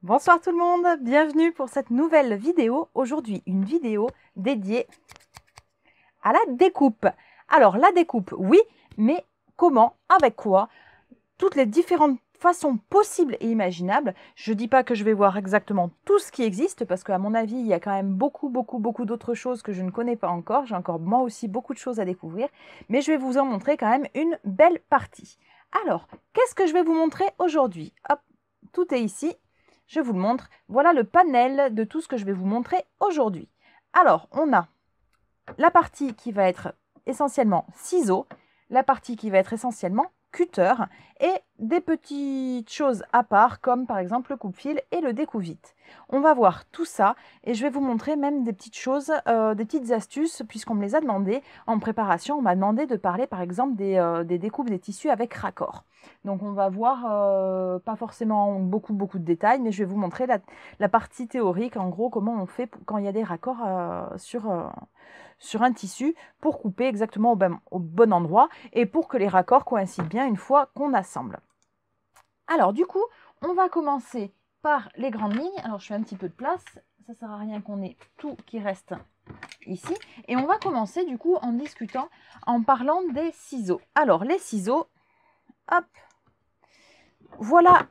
Bonsoir tout le monde, bienvenue pour cette nouvelle vidéo. Aujourd'hui, une vidéo dédiée à la découpe. Alors, la découpe, oui, mais comment, avec quoi? Toutes les différentes façons possibles et imaginables. Je ne dis pas que je vais voir exactement tout ce qui existe, parce qu'à mon avis, il y a quand même beaucoup d'autres choses que je ne connais pas encore. J'ai encore moi aussi beaucoup de choses à découvrir, mais je vais vous en montrer quand même une belle partie. Alors, qu'est-ce que je vais vous montrer aujourd'hui? Hop, tout est ici. Je vous le montre. Voilà le panel de tout ce que je vais vous montrer aujourd'hui. Alors, on a la partie qui va être essentiellement ciseaux, la partie qui va être essentiellement cutter et des petites choses à part comme par exemple le coupe-fil et le découpe-vite. On va voir tout ça et je vais vous montrer même des petites choses, des petites astuces puisqu'on me les a demandé en préparation. On m'a demandé de parler par exemple des découpes des tissus avec raccord. Donc on va voir pas forcément beaucoup de détails, mais je vais vous montrer la partie théorique, en gros comment on fait quand il y a des raccords sur un tissu pour couper exactement au bon endroit et pour que les raccords coïncident bien une fois qu'on assemble. Alors du coup, on va commencer par les grandes lignes. Alors je fais un petit peu de place, ça ne sert à rien qu'on ait tout qui reste ici. Et on va commencer du coup en discutant, en parlant des ciseaux. Alors les ciseaux, hop, voilà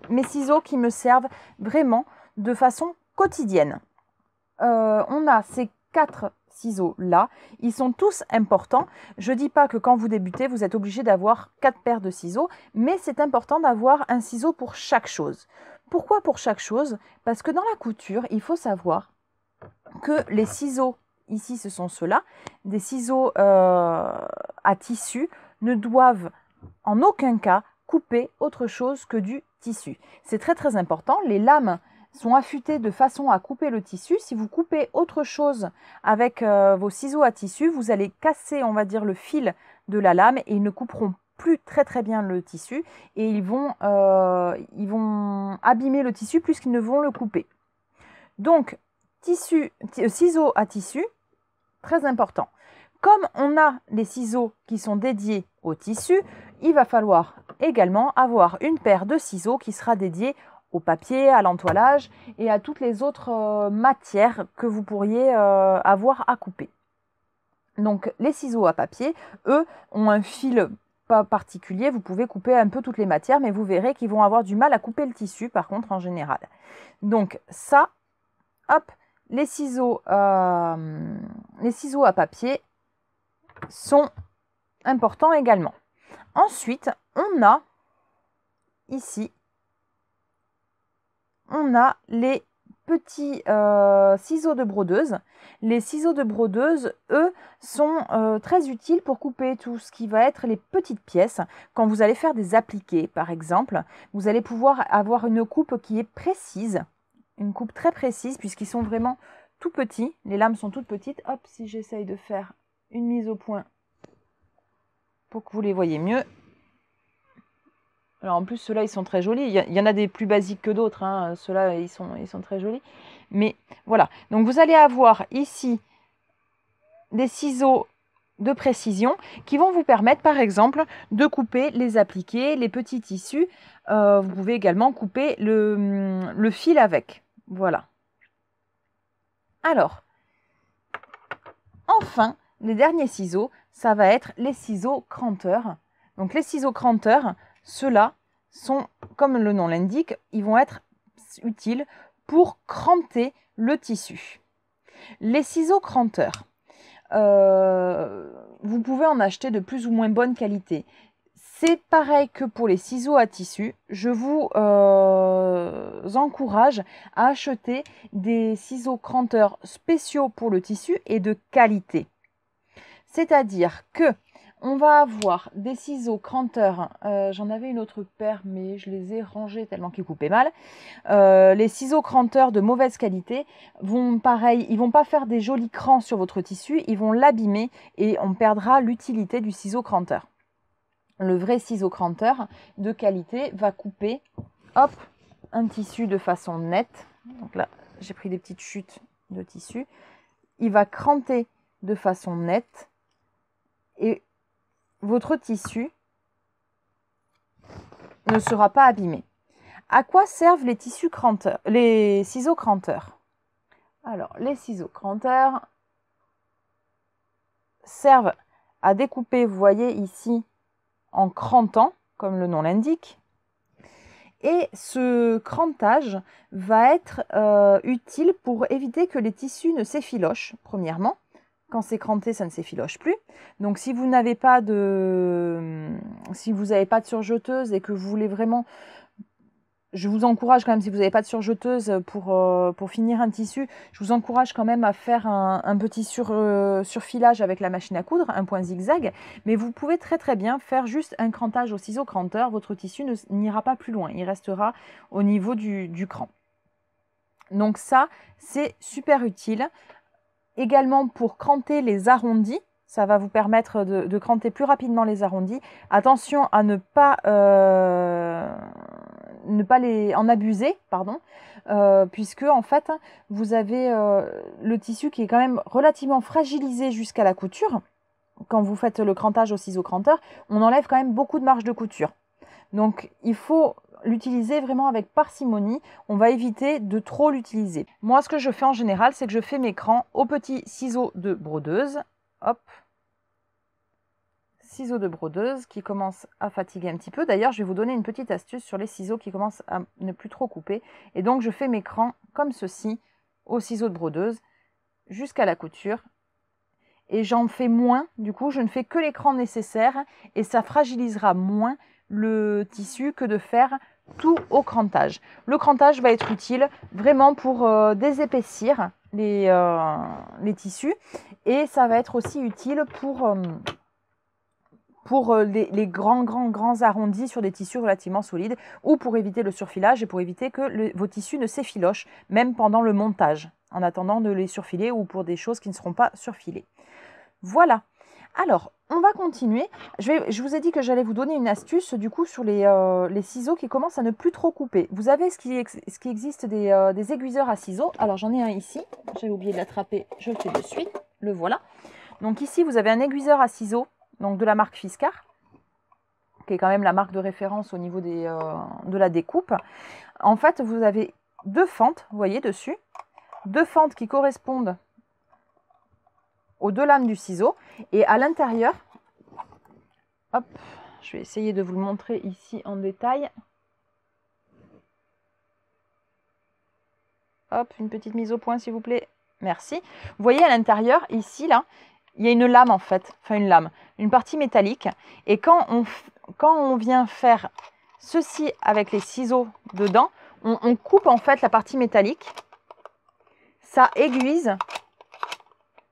mes ciseaux qui me servent vraiment de façon quotidienne. On a ces 4 ciseaux là, ils sont tous importants. Je ne dis pas que quand vous débutez, vous êtes obligé d'avoir 4 paires de ciseaux, mais c'est important d'avoir un ciseau pour chaque chose. Pourquoi pour chaque chose? Parce que dans la couture, il faut savoir que les ciseaux, ici ce sont ceux-là, des ciseaux à tissu, ne doivent en aucun cas couper autre chose que du tissu. C'est très important. Les lames sont affûtées de façon à couper le tissu. Si vous coupez autre chose avec vos ciseaux à tissu, vous allez casser, on va dire, le fil de la lame et ils ne couperont plus très bien le tissu et ils vont abîmer le tissu plus qu'ils ne vont le couper. Donc, ciseaux à tissu, très important. Comme on a les ciseaux qui sont dédiés au tissu, il va falloir également avoir une paire de ciseaux qui sera dédiée au papier, à l'entoilage et à toutes les autres matières que vous pourriez avoir à couper. Donc les ciseaux à papier, eux, ont un fil pas particulier, vous pouvez couper un peu toutes les matières, mais vous verrez qu'ils vont avoir du mal à couper le tissu par contre en général. Donc ça, hop, les ciseaux à papier sont importants également. Ensuite, on a ici, on a les petits ciseaux de brodeuse. Les ciseaux de brodeuse, eux, sont très utiles pour couper tout ce qui va être les petites pièces. Quand vous allez faire des appliqués, par exemple, vous allez pouvoir avoir une coupe qui est précise, une coupe très précise, puisqu'ils sont vraiment tout petits. Les lames sont toutes petites. Hop, si j'essaye de faire une mise au point pour que vous les voyez mieux. Alors en plus, ceux-là, ils sont très jolis. Il y en a des plus basiques que d'autres. Hein. Ceux-là, ils sont très jolis. Mais voilà. Donc vous allez avoir ici des ciseaux de précision qui vont vous permettre, par exemple, de couper les appliqués, les petits tissus. Vous pouvez également couper le fil avec. Voilà. Alors, enfin, les derniers ciseaux, ça va être les ciseaux cranteurs. Donc les ciseaux cranteurs, ceux-là sont, comme le nom l'indique, ils vont être utiles pour cranter le tissu. Les ciseaux cranteurs, vous pouvez en acheter de plus ou moins bonne qualité. C'est pareil que pour les ciseaux à tissu. Je vous encourage à acheter des ciseaux cranteurs spéciaux pour le tissu et de qualité. C'est-à-dire que on va avoir des ciseaux cranteurs. J'en avais une autre paire, mais je les ai rangés tellement qu'ils coupaient mal. Les ciseaux cranteurs de mauvaise qualité vont pareil, ils vont pas faire des jolis crans sur votre tissu, ils vont l'abîmer et on perdra l'utilité du ciseau cranteur. Le vrai ciseau cranteur de qualité va couper, hop, un tissu de façon nette. Donc là, j'ai pris des petites chutes de tissu. Il va cranter de façon nette et votre tissu ne sera pas abîmé. À quoi servent les tissus cranteurs, les ciseaux cranteurs? Alors, les ciseaux cranteurs servent à découper, vous voyez ici, en crantant, comme le nom l'indique. Et ce crantage va être utile pour éviter que les tissus ne s'effilochent, premièrement. Quand c'est cranté, ça ne s'effiloche plus. Donc si vous n'avez pas de surjeteuse et que vous voulez vraiment... Je vous encourage quand même, si vous n'avez pas de surjeteuse pour finir un tissu, je vous encourage quand même à faire un petit surfilage avec la machine à coudre, un point zigzag. Mais vous pouvez très très bien faire juste un crantage au ciseau cranteur. Votre tissu n'ira pas plus loin, il restera au niveau du cran. Donc ça, c'est super utile. Également pour cranter les arrondis. Ça va vous permettre de cranter plus rapidement les arrondis. Attention à ne pas en abuser, pardon, puisque en fait, vous avez le tissu qui est quand même relativement fragilisé jusqu'à la couture. Quand vous faites le crantage au ciseau cranteur, on enlève quand même beaucoup de marge de couture. Donc, il faut l'utiliser vraiment avec parcimonie. On va éviter de trop l'utiliser. Moi, ce que je fais en général, c'est que je fais mes crans au petit ciseau de brodeuse. Hop. Ciseaux de brodeuse qui commencent à fatiguer un petit peu. D'ailleurs, je vais vous donner une petite astuce sur les ciseaux qui commencent à ne plus trop couper. Et donc, je fais mes crans comme ceci au ciseau de brodeuse jusqu'à la couture. Et j'en fais moins, du coup, je ne fais que les crans nécessaires et ça fragilisera moins le tissu que de faire tout au crantage. Le crantage va être utile vraiment pour désépaissir les tissus et ça va être aussi utile pour les grands arrondis sur des tissus relativement solides ou pour éviter le surfilage et pour éviter que vos tissus ne s'effilochent même pendant le montage en attendant de les surfiler ou pour des choses qui ne seront pas surfilées. Voilà. Alors, on va continuer. Je vous ai dit que j'allais vous donner une astuce du coup sur les ciseaux qui commencent à ne plus trop couper. Vous avez ce qui existe des aiguiseurs à ciseaux. Alors, j'en ai un ici. J'avais oublié de l'attraper. Je le fais de suite. Le voilà. Donc ici, vous avez un aiguiseur à ciseaux donc de la marque Fiskars, qui est quand même la marque de référence au niveau de la découpe. En fait, vous avez deux fentes, vous voyez dessus. Deux fentes qui correspondent aux deux lames du ciseau. Et à l'intérieur, hop, je vais essayer de vous le montrer ici en détail. Hop, une petite mise au point s'il vous plaît. Merci. Vous voyez à l'intérieur, ici, là, il y a une lame en fait, enfin une lame, une partie métallique. Et quand on vient faire ceci avec les ciseaux dedans, on coupe en fait la partie métallique. Ça aiguise.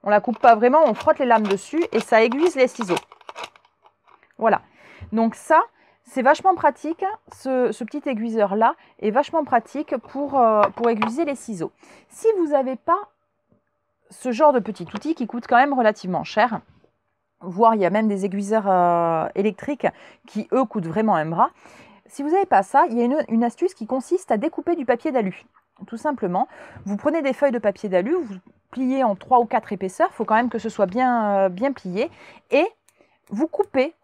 On la coupe pas vraiment, on frotte les lames dessus et ça aiguise les ciseaux. Voilà. Donc ça, c'est vachement pratique. Ce petit aiguiseur-là est vachement pratique pour aiguiser les ciseaux. Si vous n'avez pas ce genre de petit outil qui coûte quand même relativement cher, voire il y a même des aiguiseurs électriques qui, eux, coûtent vraiment un bras. Si vous n'avez pas ça, il y a une astuce qui consiste à découper du papier d'alu. Tout simplement, vous prenez des feuilles de papier d'alu, vous pliez en 3 ou 4 épaisseurs, il faut quand même que ce soit bien plié, et vous coupez,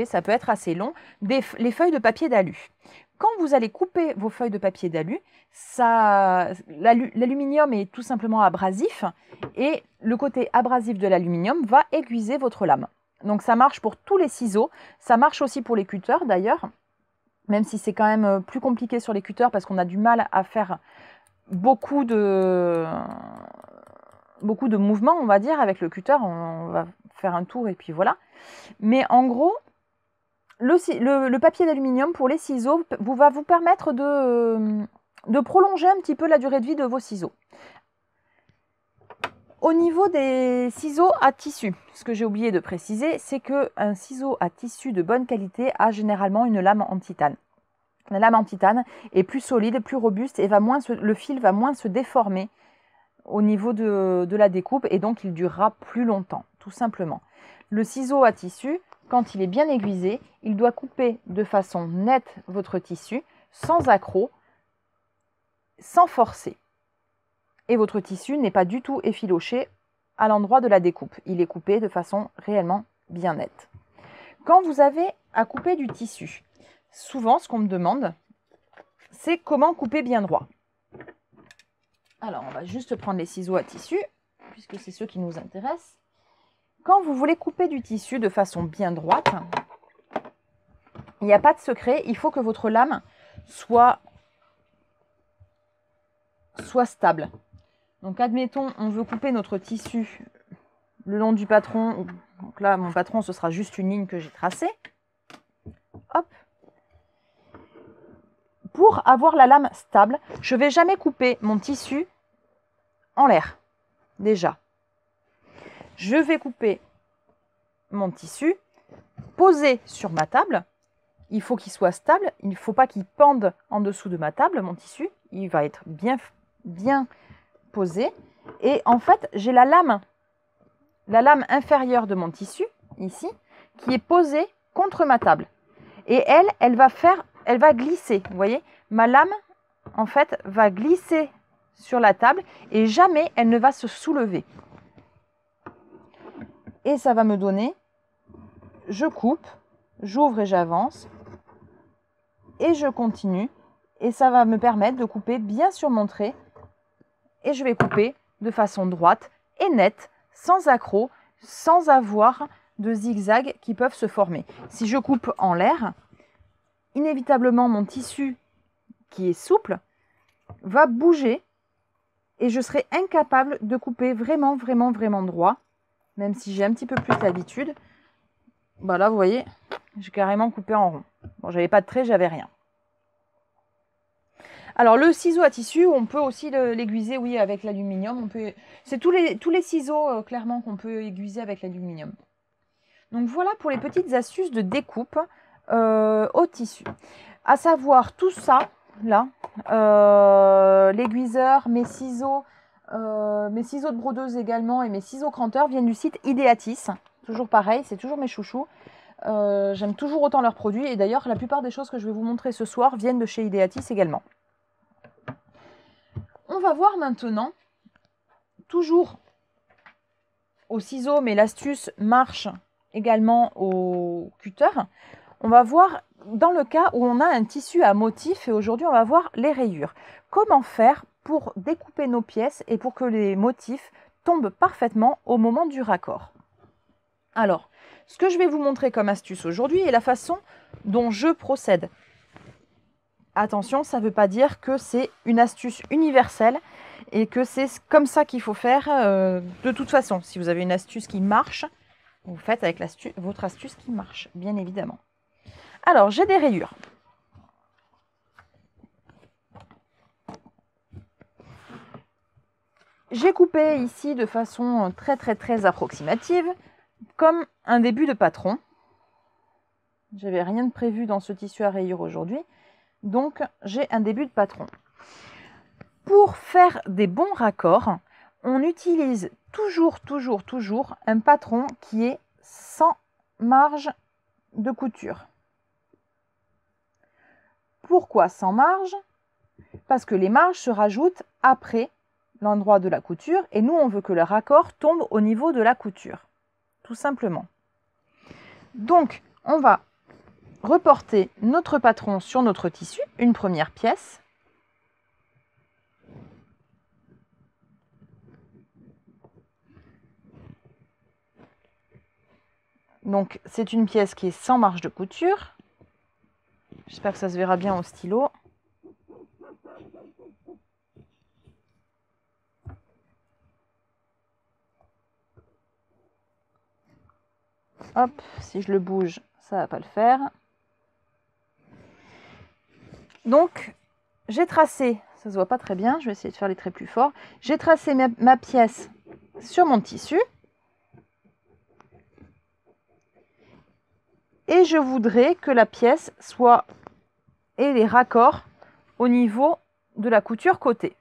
ça peut être assez long, les feuilles de papier d'alu. Quand vous allez couper vos feuilles de papier d'alu, l'aluminium est tout simplement abrasif et le côté abrasif de l'aluminium va aiguiser votre lame. Donc ça marche pour tous les ciseaux, ça marche aussi pour les cutters d'ailleurs, même si c'est quand même plus compliqué sur les cutters parce qu'on a du mal à faire beaucoup de mouvements, on va dire, avec le cutter. On va faire un tour et puis voilà. Mais en gros, le papier d'aluminium pour les ciseaux va vous permettre de prolonger un petit peu la durée de vie de vos ciseaux. Au niveau des ciseaux à tissu, ce que j'ai oublié de préciser, c'est qu'un ciseau à tissu de bonne qualité a généralement une lame en titane. La lame en titane est plus solide, plus robuste et le fil va moins se déformer au niveau de la découpe et donc il durera plus longtemps, tout simplement. Le ciseau à tissu, quand il est bien aiguisé, il doit couper de façon nette votre tissu, sans accroc, sans forcer. Et votre tissu n'est pas du tout effiloché à l'endroit de la découpe. Il est coupé de façon réellement bien nette. Quand vous avez à couper du tissu, souvent ce qu'on me demande, c'est comment couper bien droit. Alors, on va juste prendre les ciseaux à tissu, puisque c'est ceux qui nous intéressent. Quand vous voulez couper du tissu de façon bien droite, il n'y a pas de secret, il faut que votre lame soit stable. Donc, admettons, on veut couper notre tissu le long du patron. Donc là, mon patron, ce sera juste une ligne que j'ai tracée. Hop. Pour avoir la lame stable, je ne vais jamais couper mon tissu en l'air, déjà. Je vais couper mon tissu posé sur ma table. Il faut qu'il soit stable, il ne faut pas qu'il pende en dessous de ma table, mon tissu. Il va être bien posé. Et en fait, j'ai la lame inférieure de mon tissu, ici, qui est posée contre ma table. Et elle va glisser. Vous voyez, ma lame, en fait, va glisser sur la table et jamais elle ne va se soulever. Et ça va me donner, je coupe, j'ouvre et j'avance. Et je continue. Et ça va me permettre de couper bien sur mon trait. Et je vais couper de façon droite et nette, sans accroc, sans avoir de zigzags qui peuvent se former. Si je coupe en l'air, inévitablement mon tissu qui est souple va bouger et je serai incapable de couper vraiment droit, même si j'ai un petit peu plus l'habitude. Bah là, vous voyez, j'ai carrément coupé en rond. Bon, j'avais pas de trait, j'avais rien. Alors, le ciseau à tissu, on peut aussi l'aiguiser, oui, avec l'aluminium. C'est tous les ciseaux, clairement, qu'on peut aiguiser avec l'aluminium. Donc, voilà pour les petites astuces de découpe au tissu. À savoir, tout ça, là, l'aiguiseur, mes ciseaux de brodeuse également et mes ciseaux cranteurs viennent du site Ideatis. Toujours pareil, c'est toujours mes chouchous. J'aime toujours autant leurs produits. Et d'ailleurs, la plupart des choses que je vais vous montrer ce soir viennent de chez Ideatis également. On va voir maintenant, toujours au ciseau, mais l'astuce marche également au cutter. On va voir dans le cas où on a un tissu à motif et aujourd'hui on va voir les rayures. Comment faire pour découper nos pièces et pour que les motifs tombent parfaitement au moment du raccord. Alors, ce que je vais vous montrer comme astuce aujourd'hui est la façon dont je procède. Attention, ça ne veut pas dire que c'est une astuce universelle et que c'est comme ça qu'il faut faire de toute façon. Si vous avez une astuce qui marche, vous faites avec votre astuce qui marche, bien évidemment. Alors, j'ai des rayures. J'ai coupé ici de façon très approximative, comme un début de patron. J'avais rien de prévu dans ce tissu à rayures aujourd'hui. Donc, j'ai un début de patron. Pour faire des bons raccords, on utilise toujours un patron qui est sans marge de couture. Pourquoi sans marge? Parce que les marges se rajoutent après l'endroit de la couture et nous, on veut que le raccord tombe au niveau de la couture, tout simplement. Donc, on va reporter notre patron sur notre tissu, une première pièce. Donc, c'est une pièce qui est sans marge de couture. J'espère que ça se verra bien au stylo. Hop, si je le bouge, ça ne va pas le faire. Donc, j'ai tracé, ça se voit pas très bien, je vais essayer de faire les traits plus forts. J'ai tracé ma pièce sur mon tissu. Et je voudrais que la pièce ait les raccords au niveau de la couture côté.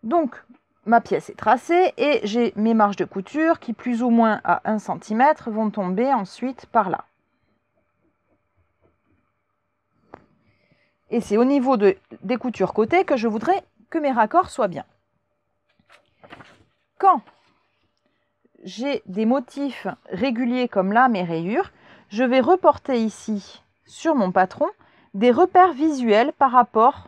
Donc, ma pièce est tracée et j'ai mes marges de couture qui, plus ou moins à 1 cm, vont tomber ensuite par là. Et c'est au niveau des coutures côté que je voudrais que mes raccords soient bien. Quand j'ai des motifs réguliers comme là, mes rayures, je vais reporter ici sur mon patron des repères visuels par rapport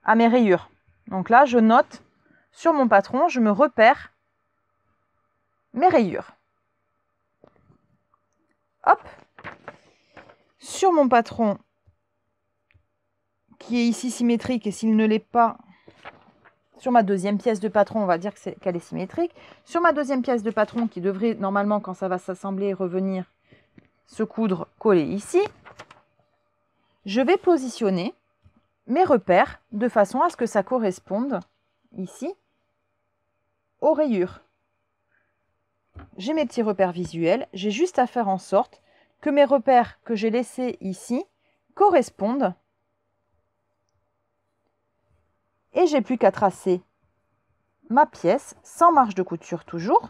à mes rayures. Donc là, je note sur mon patron, je me repère mes rayures. Hop. Sur mon patron, qui est ici symétrique, et s'il ne l'est pas, sur ma deuxième pièce de patron, on va dire qu'elle est symétrique. Sur ma deuxième pièce de patron, qui devrait normalement, quand ça va s'assembler et revenir, se coudre, coller ici, je vais positionner mes repères de façon à ce que ça corresponde ici aux rayures. J'ai mes petits repères visuels, j'ai juste à faire en sorte que mes repères que j'ai laissés ici correspondent. Et j'ai plus qu'à tracer ma pièce sans marge de couture toujours,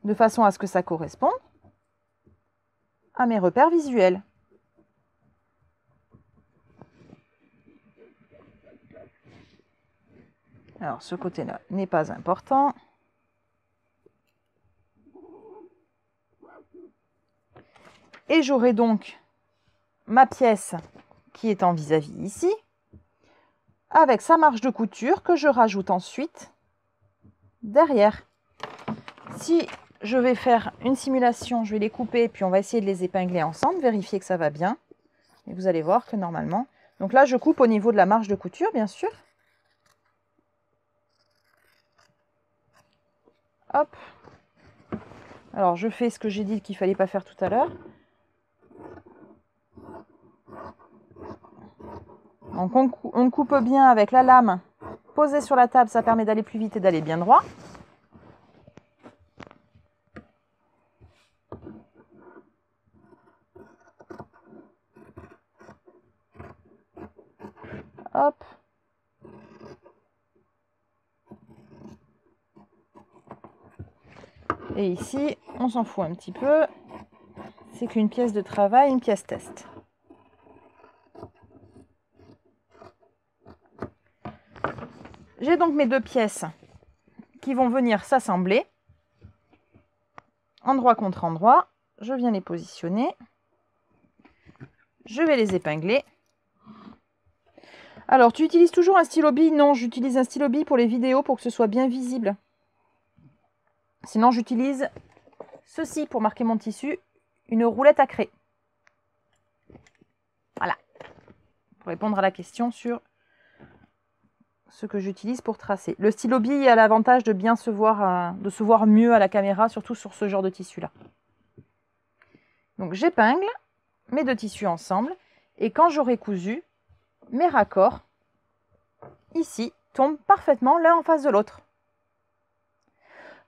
de façon à ce que ça corresponde à mes repères visuels. Alors ce côté-là n'est pas important. Et j'aurai donc ma pièce qui est en vis-à-vis ici, avec sa marge de couture que je rajoute ensuite derrière. Si je vais faire une simulation, je vais les couper, puis on va essayer de les épingler ensemble, vérifier que ça va bien. Et vous allez voir que normalement... Donc là, je coupe au niveau de la marge de couture, bien sûr. Hop. Alors, je fais ce que j'ai dit qu'il ne fallait pas faire tout à l'heure. Donc on coupe bien avec la lame posée sur la table, ça permet d'aller plus vite et d'aller bien droit. Hop. Et ici, on s'en fout un petit peu. C'est qu'une pièce de travail, une pièce test. J'ai donc mes deux pièces qui vont venir s'assembler. Endroit contre endroit. Je viens les positionner. Je vais les épingler. Alors, tu utilises toujours un stylo bille? Non, j'utilise un stylo bille pour les vidéos pour que ce soit bien visible. Sinon, j'utilise ceci pour marquer mon tissu, une roulette à craie. Voilà. Pour répondre à la question sur ce que j'utilise pour tracer. Le stylo bille a l'avantage de bien se voir mieux à la caméra, surtout sur ce genre de tissu-là. Donc, j'épingle mes deux tissus ensemble. Et quand j'aurai cousu, mes raccords, ici, tombent parfaitement l'un en face de l'autre.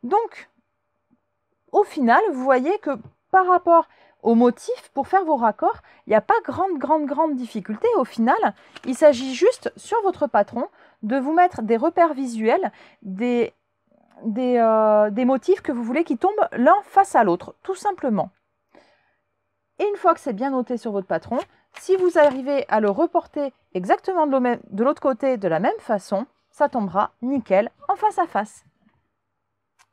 Donc, au final, vous voyez que par rapport au motif, pour faire vos raccords, il n'y a pas grande difficulté. Au final, il s'agit juste, sur votre patron, de vous mettre des repères visuels, des motifs que vous voulez qui tombent l'un face à l'autre, tout simplement. Et une fois que c'est bien noté sur votre patron, si vous arrivez à le reporter exactement de l'autre côté de la même façon, ça tombera nickel en face à face.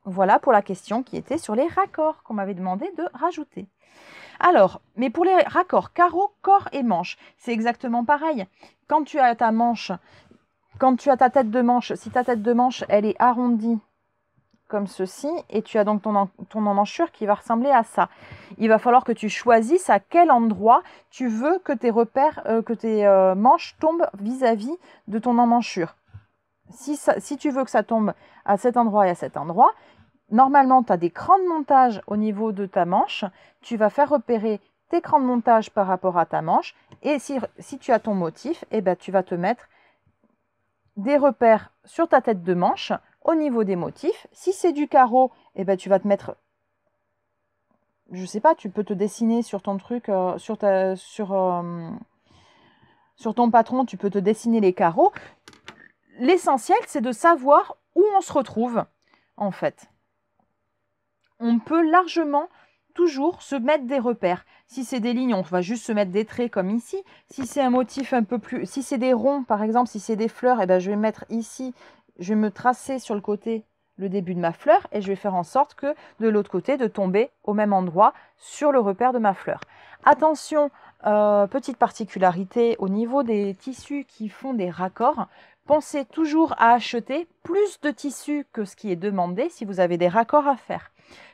Voilà pour la question qui était sur les raccords qu'on m'avait demandé de rajouter. Alors, mais pour les raccords carreaux, corps et manche, c'est exactement pareil. Quand tu as ta manche, quand tu as ta tête de manche, si ta tête de manche, elle est arrondie comme ceci, et tu as donc ton emmanchure qui va ressembler à ça. Il va falloir que tu choisisses à quel endroit tu veux que tes repères, que tes manches tombent vis-à-vis de ton emmanchure. Si tu veux que ça tombe à cet endroit et à cet endroit, normalement, tu as des crans de montage au niveau de ta manche. Tu vas faire repérer tes crans de montage par rapport à ta manche. Et si tu as ton motif, eh ben, tu vas te mettre des repères sur ta tête de manche au niveau des motifs. Si c'est du carreau, eh ben, tu vas te mettre... Je sais pas, tu peux te dessiner sur ton truc, sur ton patron, tu peux te dessiner les carreaux. L'essentiel, c'est de savoir où on se retrouve, en fait. On peut largement toujours se mettre des repères. Si c'est des lignes, on va juste se mettre des traits comme ici. Si c'est un motif un peu plus... Si c'est des ronds, par exemple, si c'est des fleurs, eh ben, je vais mettre ici, je vais me tracer sur le côté le début de ma fleur et je vais faire en sorte que de l'autre côté, de tomber au même endroit sur le repère de ma fleur. Attention petite particularité, au niveau des tissus qui font des raccords, pensez toujours à acheter plus de tissus que ce qui est demandé si vous avez des raccords à faire,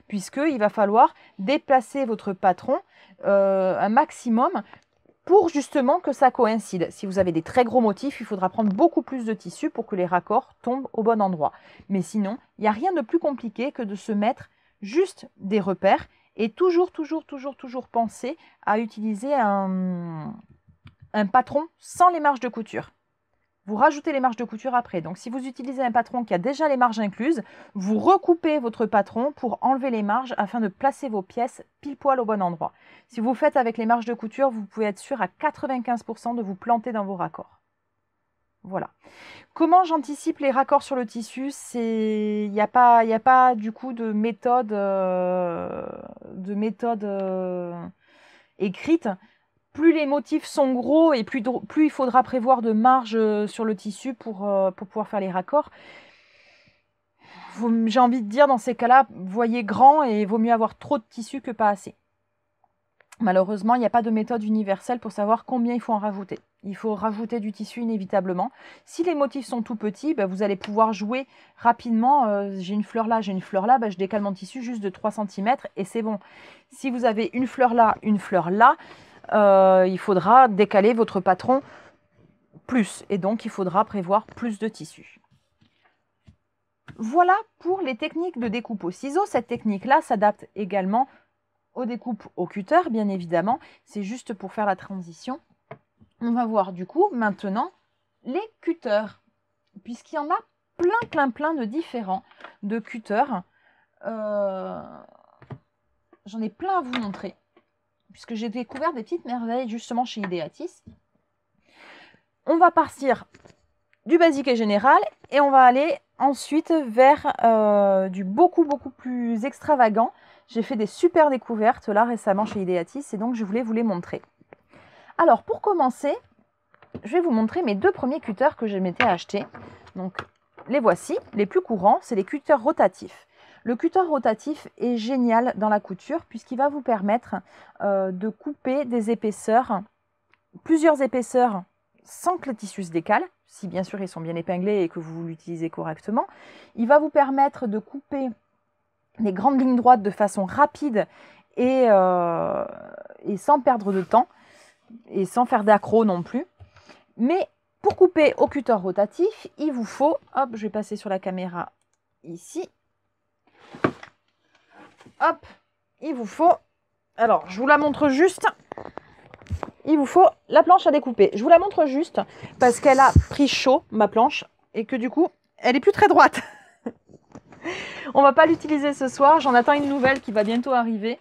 puisqu'il va falloir déplacer votre patron un maximum pour justement que ça coïncide. Si vous avez des très gros motifs, il faudra prendre beaucoup plus de tissu pour que les raccords tombent au bon endroit. Mais sinon, il n'y a rien de plus compliqué que de se mettre juste des repères et toujours penser à utiliser un patron sans les marges de couture. Vous rajoutez les marges de couture après. Donc si vous utilisez un patron qui a déjà les marges incluses, vous recoupez votre patron pour enlever les marges afin de placer vos pièces pile poil au bon endroit. Si vous faites avec les marges de couture, vous pouvez être sûr à 95% de vous planter dans vos raccords. Voilà. Comment j'anticipe les raccords sur le tissu? Il n'y a pas du coup de méthode, écrite. Plus les motifs sont gros et plus il faudra prévoir de marge sur le tissu pour pouvoir faire les raccords. J'ai envie de dire, dans ces cas-là, voyez grand et vaut mieux avoir trop de tissu que pas assez. Malheureusement, il n'y a pas de méthode universelle pour savoir combien il faut en rajouter. Il faut rajouter du tissu inévitablement. Si les motifs sont tout petits, vous allez pouvoir jouer rapidement. J'ai une fleur là, j'ai une fleur là, je décale mon tissu juste de 3 cm et c'est bon. Si vous avez une fleur là, il faudra décaler votre patron plus et donc il faudra prévoir plus de tissu. Voilà pour les techniques de découpe au ciseau. Cette technique-là s'adapte également aux découpes au cutter, bien évidemment. C'est juste pour faire la transition. On va voir du coup maintenant les cutters, puisqu'il y en a plein de différents de cutters. J'en ai plein à vous montrer, puisque j'ai découvert des petites merveilles justement chez Ideatis. On va partir du basique et général et on va aller ensuite vers du beaucoup plus extravagant. J'ai fait des super découvertes là récemment chez Ideatis et donc je voulais vous les montrer. Alors pour commencer, je vais vous montrer mes 2 premiers cutters que je m'étais achetés. Donc les voici, les plus courants, c'est les cutters rotatifs. Le cutter rotatif est génial dans la couture puisqu'il va vous permettre de couper des épaisseurs, plusieurs épaisseurs sans que le tissu se décale, si bien sûr ils sont bien épinglés et que vous l'utilisez correctement. Il va vous permettre de couper les grandes lignes droites de façon rapide et sans perdre de temps et sans faire d'accro non plus. Mais pour couper au cutter rotatif, il vous faut, hop, je vais passer sur la caméra ici. Hop, il vous faut, alors je vous la montre juste, il vous faut la planche à découper. Je vous la montre juste parce qu'elle a pris chaud, ma planche, et que du coup, elle est plus très droite. On va pas l'utiliser ce soir, j'en attends une nouvelle qui va bientôt arriver.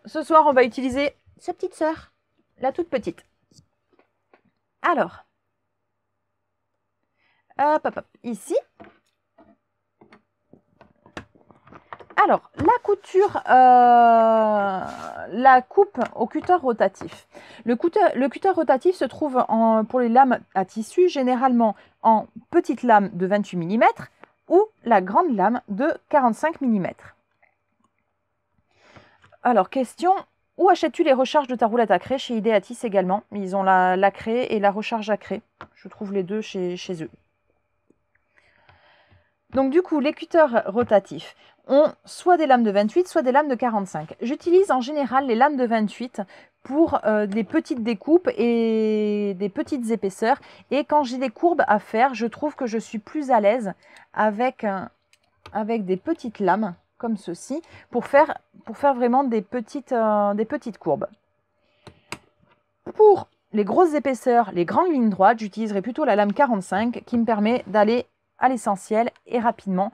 Ce soir, on va utiliser sa petite sœur, la toute petite. Alors, hop, ici. Alors, la couture, la coupe au cutter rotatif. Le cutter rotatif se trouve pour les lames à tissu, généralement en petite lame de 28 mm ou la grande lame de 45 mm. Alors, question, où achètes-tu les recharges de ta roulette à craie? Chez Ideatis également. Ils ont la craie et la recharge à craie. Je trouve les deux chez eux. Donc du coup, les cutters rotatifs ont soit des lames de 28, soit des lames de 45. J'utilise en général les lames de 28 pour des petites découpes et des petites épaisseurs. Et quand j'ai des courbes à faire, je trouve que je suis plus à l'aise avec des petites lames comme ceci pour faire vraiment des petites courbes. Pour les grosses épaisseurs, les grandes lignes droites, j'utiliserai plutôt la lame 45 qui me permet d'aller à l'essentiel et rapidement.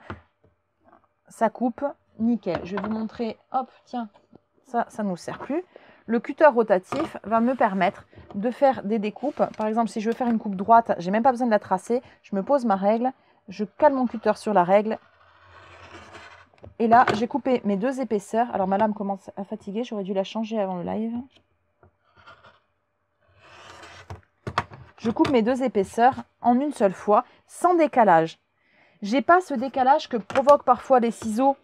Ça coupe nickel. Je vais vous montrer, hop, tiens, ça ne nous sert plus. Le cutter rotatif va me permettre de faire des découpes. Par exemple, si je veux faire une coupe droite, j'ai même pas besoin de la tracer. Je me pose ma règle, je cale mon cutter sur la règle. Et là, j'ai coupé mes 2 épaisseurs. Alors, ma lame commence à fatiguer. J'aurais dû la changer avant le live. Je coupe mes 2 épaisseurs en une seule fois, sans décalage. J'ai pas ce décalage que provoquent parfois les ciseaux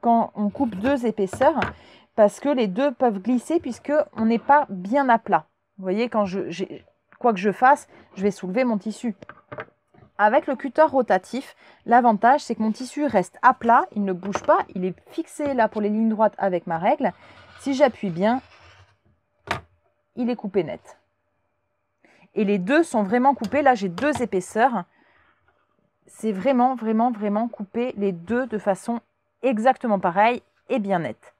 quand on coupe 2 épaisseurs, parce que les deux peuvent glisser puisqu'on n'est pas bien à plat. Vous voyez, quoi que je fasse, je vais soulever mon tissu. Avec le cutter rotatif, l'avantage, c'est que mon tissu reste à plat, il ne bouge pas, il est fixé là pour les lignes droites avec ma règle. Si j'appuie bien, il est coupé net. Et les deux sont vraiment coupés. Là, j'ai deux épaisseurs. C'est vraiment, vraiment, vraiment coupé les deux de façon exactement pareille et bien nette.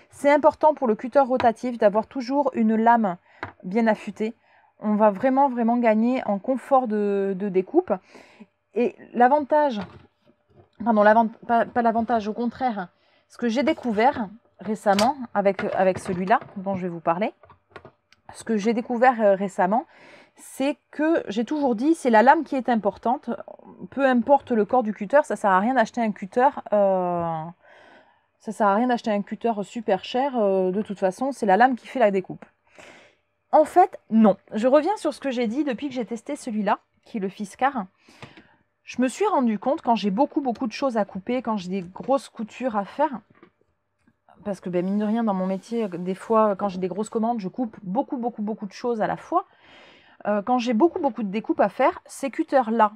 C'est important pour le cutter rotatif d'avoir toujours une lame bien affûtée. On va vraiment, vraiment gagner en confort de découpe. Et l'avantage, pas l'avantage, au contraire, ce que j'ai découvert récemment avec celui-là dont je vais vous parler, ce que j'ai découvert récemment, c'est que j'ai toujours dit, c'est la lame qui est importante, peu importe le corps du cutter, ça sert à rien d'acheter un cutter, super cher, de toute façon, c'est la lame qui fait la découpe. En fait, non. Je reviens sur ce que j'ai dit depuis que j'ai testé celui-là, qui est le Fiskars. Je me suis rendu compte, quand j'ai beaucoup de choses à couper, quand j'ai des grosses coutures à faire, parce que mine de rien, dans mon métier, des fois, quand j'ai des grosses commandes, je coupe beaucoup de choses à la fois. Quand j'ai beaucoup de découpes à faire, ces cutters-là,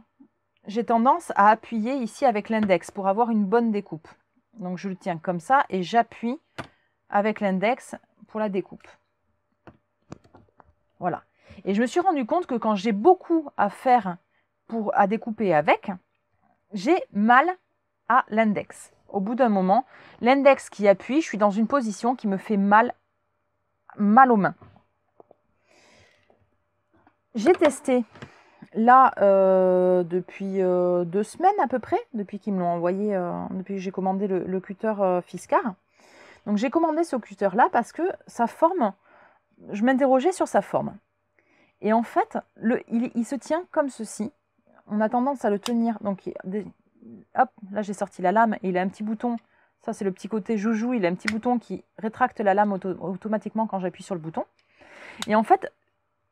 j'ai tendance à appuyer ici avec l'index pour avoir une bonne découpe. Donc je le tiens comme ça et j'appuie avec l'index pour la découpe. Voilà. Et je me suis rendu compte que quand j'ai beaucoup à faire à découper avec, j'ai mal à l'index. Au bout d'un moment, l'index qui appuie, je suis dans une position qui me fait mal aux mains. J'ai testé là depuis 2 semaines à peu près, depuis qu'ils me l'ont envoyé, depuis que j'ai commandé le cutter Fiskars. Donc j'ai commandé ce cutter là parce que sa forme, je m'interrogeais sur sa forme. Et en fait, il se tient comme ceci. On a tendance à le tenir. Donc hop, là j'ai sorti la lame et il a un petit bouton. Ça c'est le petit côté joujou, il a un petit bouton qui rétracte la lame automatiquement quand j'appuie sur le bouton. Et en fait,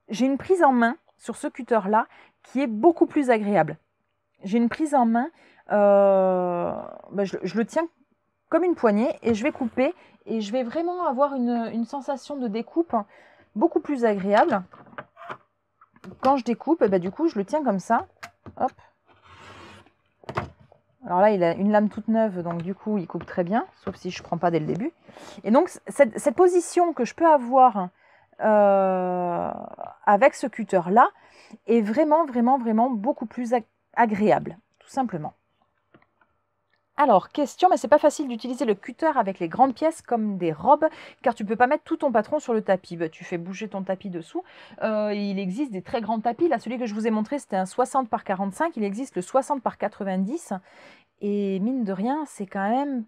j'ai une prise en main sur ce cutter là qui est beaucoup plus agréable. J'ai une prise en main, je le tiens comme une poignée et je vais couper et je vais vraiment avoir une sensation de découpe beaucoup plus agréable. Quand je découpe, du coup je le tiens comme ça, hop. Alors là, il a une lame toute neuve, donc du coup, il coupe très bien, sauf si je ne prends pas dès le début. Et donc, cette position que je peux avoir avec ce cutter-là est vraiment, vraiment, vraiment beaucoup plus agréable, tout simplement. Alors, question, mais c'est pas facile d'utiliser le cutter avec les grandes pièces comme des robes, car tu peux pas mettre tout ton patron sur le tapis. Tu fais bouger ton tapis dessous. Il existe des très grands tapis. Là, celui que je vous ai montré, c'était un 60 par 45. Il existe le 60 par 90. Et mine de rien, c'est quand même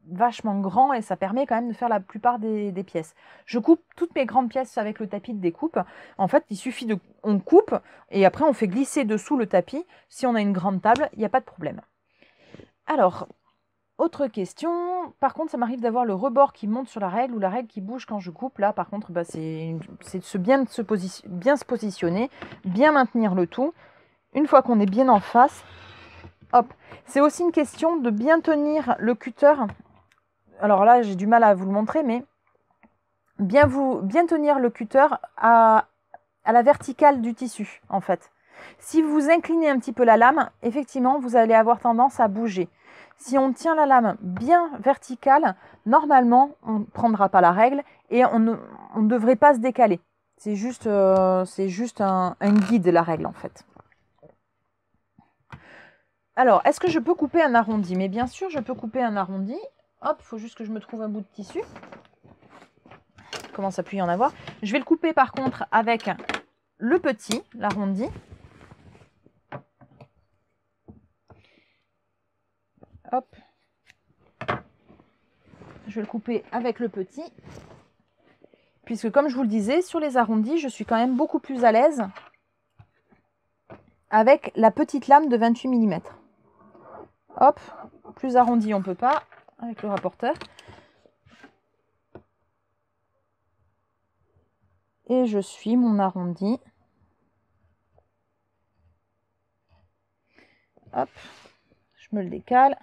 vachement grand et ça permet quand même de faire la plupart des pièces. Je coupe toutes mes grandes pièces avec le tapis de découpe. En fait, il suffit on coupe et après on fait glisser dessous le tapis. Si on a une grande table, il n'y a pas de problème. Alors, autre question. Par contre, ça m'arrive d'avoir le rebord qui monte sur la règle ou la règle qui bouge quand je coupe. Là, par contre, c'est bien se positionner, bien maintenir le tout. Une fois qu'on est bien en face, hop. C'est aussi une question de bien tenir le cutter. Alors là, j'ai du mal à vous le montrer, mais bien tenir le cutter à la verticale du tissu, en fait. Si vous inclinez un petit peu la lame, effectivement, vous allez avoir tendance à bouger. Si on tient la lame bien verticale, normalement, on ne prendra pas la règle et on ne devrait pas se décaler. C'est juste un guide, la règle, en fait. Alors, est-ce que je peux couper un arrondi? Mais bien sûr, je peux couper un arrondi. Hop, il faut juste que je me trouve un bout de tissu. Je commence à plus y en avoir. Je vais le couper par contre avec le petit, l'arrondi. Hop. Je vais le couper avec le petit. Puisque comme je vous le disais, sur les arrondis, je suis quand même beaucoup plus à l'aise avec la petite lame de 28 mm. Hop, plus arrondi on ne peut pas, avec le rapporteur. Et je suis mon arrondi. Hop, je me le décale.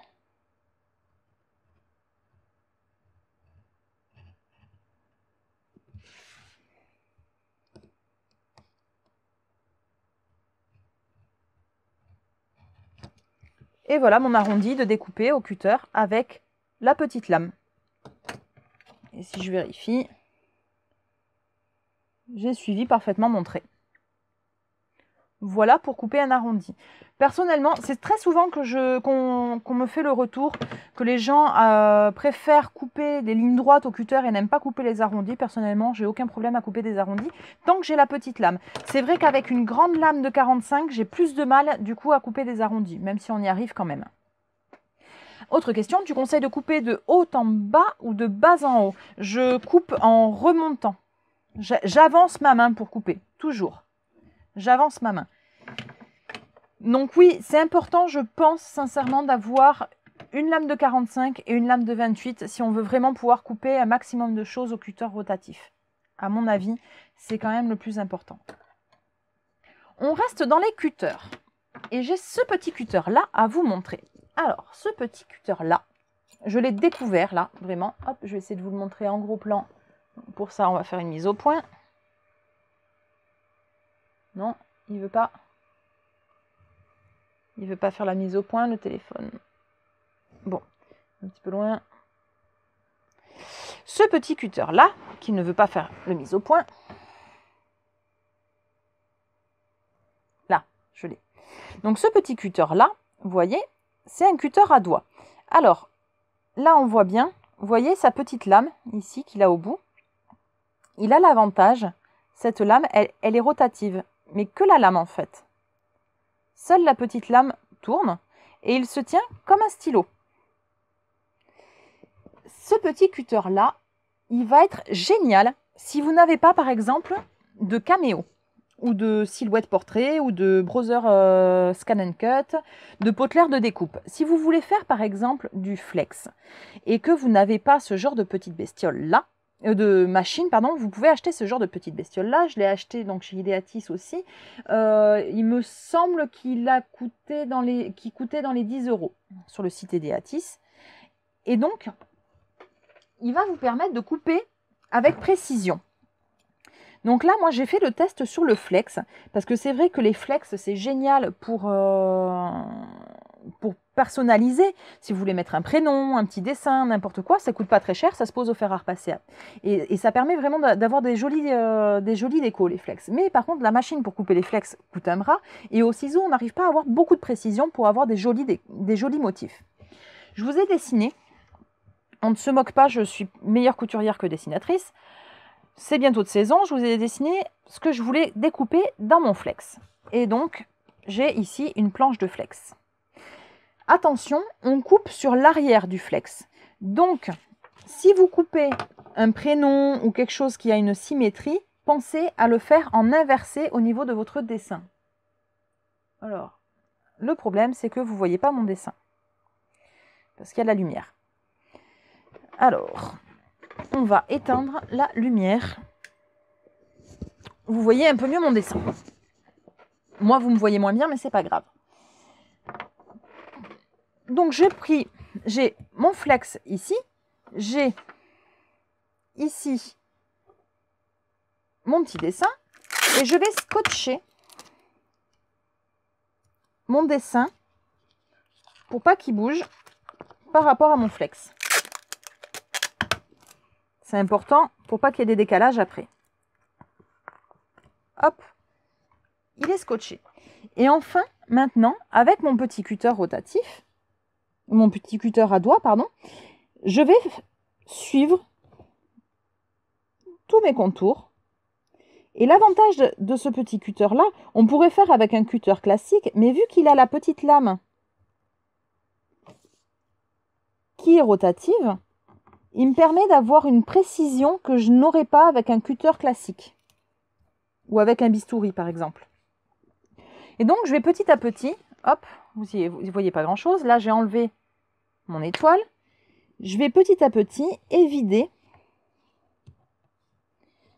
Et voilà mon arrondi de découper au cutter avec la petite lame. Et si je vérifie, j'ai suivi parfaitement mon trait. Voilà pour couper un arrondi. Personnellement, c'est très souvent qu'on me fait le retour que les gens préfèrent couper des lignes droites au cutter et n'aiment pas couper les arrondis. Personnellement, j'ai aucun problème à couper des arrondis tant que j'ai la petite lame. C'est vrai qu'avec une grande lame de 45, j'ai plus de mal du coup à couper des arrondis, même si on y arrive quand même. Autre question, tu conseilles de couper de haut en bas ou de bas en haut? Je coupe en remontant. J'avance ma main pour couper, toujours. J'avance ma main. Donc oui, c'est important, je pense sincèrement, d'avoir une lame de 45 et une lame de 28 si on veut vraiment pouvoir couper un maximum de choses au cutter rotatif. À mon avis, c'est quand même le plus important. On reste dans les cutters. Et j'ai ce petit cutter-là à vous montrer. Alors, ce petit cutter-là, je l'ai découvert là, vraiment. Hop, je vais essayer de vous le montrer en gros plan. Pour ça, on va faire une mise au point. Non, il veut pas. Il veut pas faire la mise au point, le téléphone. Bon, un petit peu loin. Ce petit cutter-là, qui ne veut pas faire le mise au point. Là, je l'ai. Donc ce petit cutter-là, vous voyez, c'est un cutter à doigt. Alors, là, on voit bien, vous voyez sa petite lame, ici, qu'il a au bout. Il a l'avantage, cette lame, elle est rotative, mais que la lame en fait. Seule la petite lame tourne et il se tient comme un stylo. Ce petit cutter-là, il va être génial si vous n'avez pas, par exemple, de caméo ou de silhouette portrait ou de browser scan and cut, de potelère de découpe. Si vous voulez faire, par exemple, du flex et que vous n'avez pas ce genre de petite bestiole-là, de machine, pardon, vous pouvez acheter ce genre de petite bestiole-là. Je l'ai acheté donc chez Ideatis aussi. Il me semble qu'il coûtait dans les 10 € sur le site Ideatis. Et donc, il va vous permettre de couper avec précision. Donc là, moi, j'ai fait le test sur le flex, parce que c'est vrai que les flex, c'est génial pour personnaliser. Si vous voulez mettre un prénom, un petit dessin, n'importe quoi, ça coûte pas très cher, ça se pose au fer à repasser. Et ça permet vraiment d'avoir des jolis décos, les flex. Mais par contre, la machine pour couper les flex coûte un bras, et au ciseau, on n'arrive pas à avoir beaucoup de précision pour avoir des jolis motifs. Je vous ai dessiné, on ne se moque pas, je suis meilleure couturière que dessinatrice. C'est bientôt de saison, je vous ai dessiné ce que je voulais découper dans mon flex. Et donc, j'ai ici une planche de flex. Attention, on coupe sur l'arrière du flex. Donc, si vous coupez un prénom ou quelque chose qui a une symétrie, pensez à le faire en inversé au niveau de votre dessin. Alors, le problème, c'est que vous ne voyez pas mon dessin. Parce qu'il y a de la lumière. Alors, on va éteindre la lumière. Vous voyez un peu mieux mon dessin. Moi, vous me voyez moins bien, mais c'est pas grave. Donc, j'ai mon flex ici. J'ai ici mon petit dessin. Et je vais scotcher mon dessin pour pas qu'il bouge par rapport à mon flex. C'est important pour pas qu'il y ait des décalages après. Hop, il est scotché. Et enfin, maintenant, avec mon petit cutter rotatif, mon petit cutter à doigt, pardon, je vais suivre tous mes contours. Et l'avantage de ce petit cutter-là, on pourrait faire avec un cutter classique, mais vu qu'il a la petite lame qui est rotative, il me permet d'avoir une précision que je n'aurais pas avec un cutter classique. Ou avec un bistouri, par exemple. Et donc, je vais petit à petit, hop, vous ne voyez pas grand-chose. Là, j'ai enlevé mon étoile. Je vais petit à petit évider.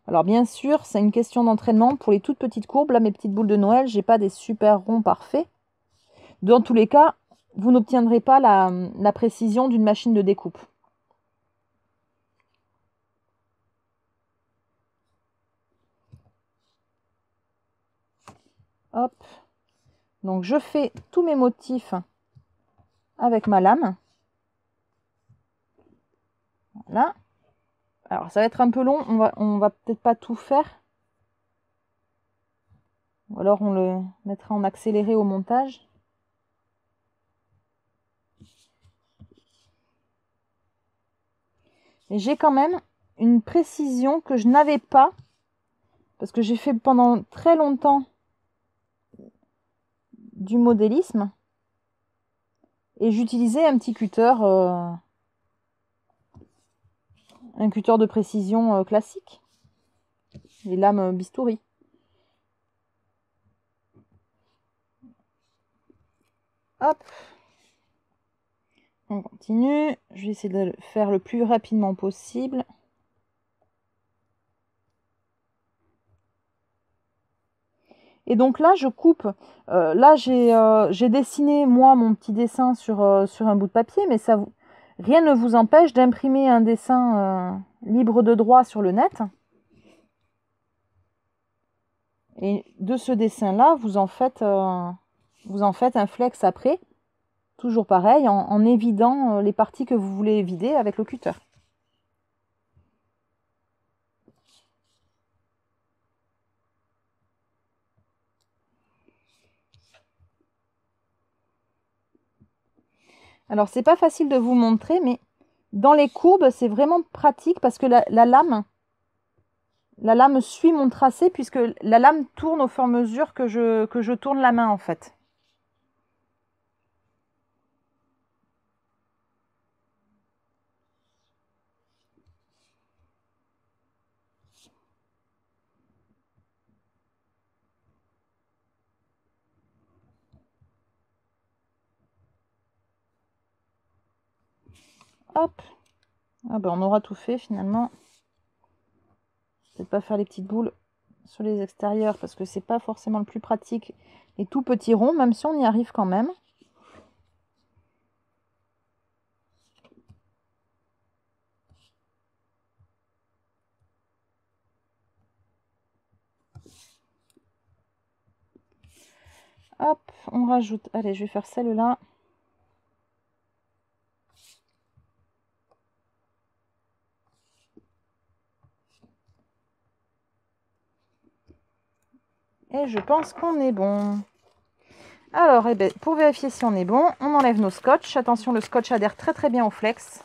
Alors, bien sûr, c'est une question d'entraînement. Pour les toutes petites courbes, là, mes petites boules de Noël, j'ai pas des super ronds parfaits. Dans tous les cas, vous n'obtiendrez pas la précision d'une machine de découpe. Hop. Donc, je fais tous mes motifs avec ma lame. Voilà. Alors, ça va être un peu long, on va peut-être pas tout faire. Ou alors, on le mettra en accéléré au montage. Et j'ai quand même une précision que je n'avais pas, parce que j'ai fait pendant très longtemps du modélisme. Et j'utilisais un petit cutter, un cutter de précision classique. Les lames bistouri. Hop. On continue. Je vais essayer de le faire le plus rapidement possible. Et donc là, je coupe. Là, j'ai dessiné, moi, mon petit dessin sur un bout de papier, mais rien ne vous empêche d'imprimer un dessin libre de droit sur le net. Et de ce dessin-là, vous en faites un flex après. Toujours pareil, en évidant les parties que vous voulez vider avec le cutter. Alors, c'est pas facile de vous montrer, mais dans les courbes, c'est vraiment pratique parce que la lame suit mon tracé puisque la lame tourne au fur et à mesure que je tourne la main, en fait. Hop. Ah ben, on aura tout fait finalement. Peut-être pas faire les petites boules sur les extérieurs parce que c'est pas forcément le plus pratique. Les tout petits ronds, même si on y arrive quand même. Hop, on rajoute. Allez, je vais faire celle-là. Et je pense qu'on est bon. Alors, eh ben, pour vérifier si on est bon, on enlève nos scotch. Attention, le scotch adhère très très bien au flex.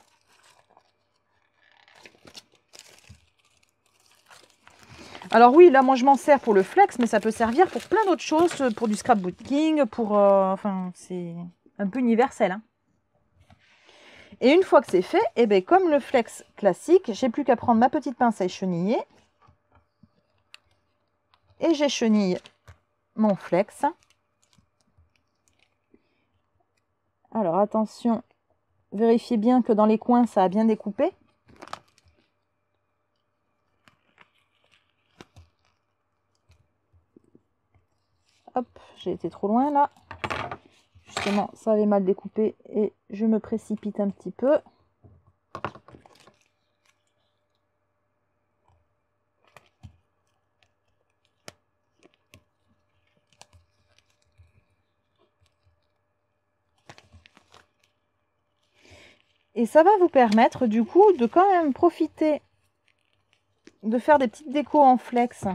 Alors oui, là, moi, je m'en sers pour le flex, mais ça peut servir pour plein d'autres choses, pour du scrapbooking, pour... enfin, c'est un peu universel. Hein. Et une fois que c'est fait, eh ben, comme le flex classique, j'ai plus qu'à prendre ma petite pince à écheniller. Et j'échenille mon flex. Alors attention, vérifiez bien que dans les coins, ça a bien découpé. Hop, j'ai été trop loin là. Justement, ça avait mal découpé et je me précipite un petit peu. Et ça va vous permettre du coup de quand même profiter de faire des petites décos en flex,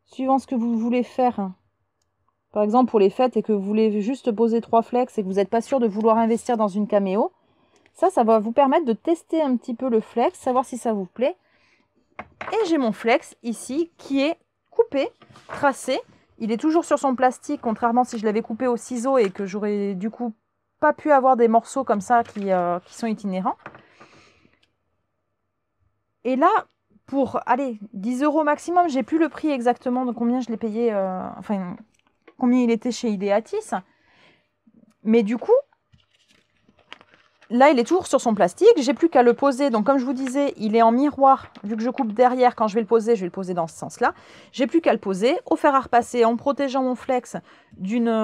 suivant ce que vous voulez faire. Par exemple pour les fêtes et que vous voulez juste poser 3 flex et que vous n'êtes pas sûr de vouloir investir dans une caméo. Ça va vous permettre de tester un petit peu le flex, savoir si ça vous plaît. Et j'ai mon flex ici qui est coupé, tracé. Il est toujours sur son plastique, contrairement si je l'avais coupé au ciseau et que j'aurais du coup pas pu avoir des morceaux comme ça qui sont itinérants. Et là, pour, allez, 10 € maximum, j'ai plus le prix exactement de combien je l'ai payé, enfin, combien il était chez Ideatis. Mais du coup, là, il est toujours sur son plastique. J'ai plus qu'à le poser. Donc, comme je vous disais, il est en miroir. Vu que je coupe derrière, quand je vais le poser dans ce sens-là. J'ai plus qu'à le poser au fer à repasser en protégeant mon flex d'une